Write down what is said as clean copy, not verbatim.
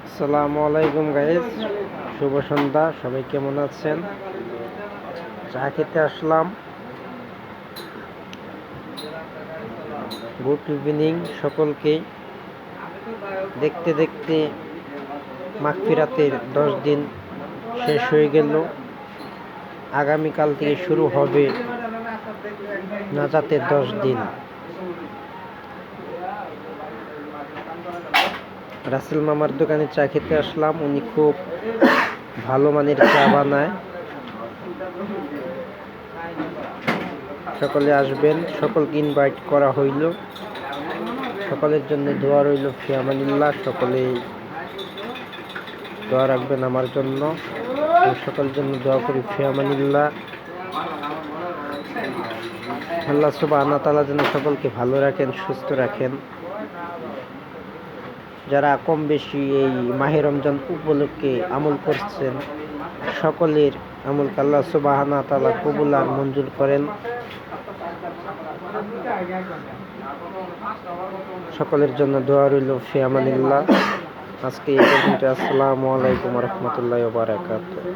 আসসালামু আলাইকুম গাইস, শুভ সন্ধ্যা। সবাই কেমন আছেন? চা খেতে আসলাম। গুড ইভিনিং সকলকে। দেখতে দেখতে মাগফিরাতের 10 দিন শেষ হয়ে গেল। আগামীকাল থেকে শুরু হবে নাজাতের 10 দিন। রাসেল মামার দোকানে চা খেতে আসলাম। উনি খুব ভালো মানের চা বানায়। সকলে আসবেন, সকলকে ইনভাইট করা হইল। সকলের জন্য দোয়া রইল, ফি আমানিল্লাহ। সকলেই দোয়া রাখবেন আমার জন্য। সকলের জন্য দোয়া করি, ফি আমানিল্লাহ। আল্লাহ সুবহানাহু ওয়া তাআলা যেন সকলকে ভালো রাখেন, সুস্থ রাখেন। যারা কম বেশি এই মাহে রমজান উপলক্ষে আমল করছেন, সকলের আমলকে আল্লাহ সুবহানাহু ওয়া তাআলা কবুল আর মঞ্জুর করেন। সকলের জন্য দোয়া রইল, ফি আমানিল্লাহ। আজকে এই পর্যন্ত। আসসালামু আলাইকুম ওয়া রাহমাতুল্লাহি ওয়া বারাকাতুহু।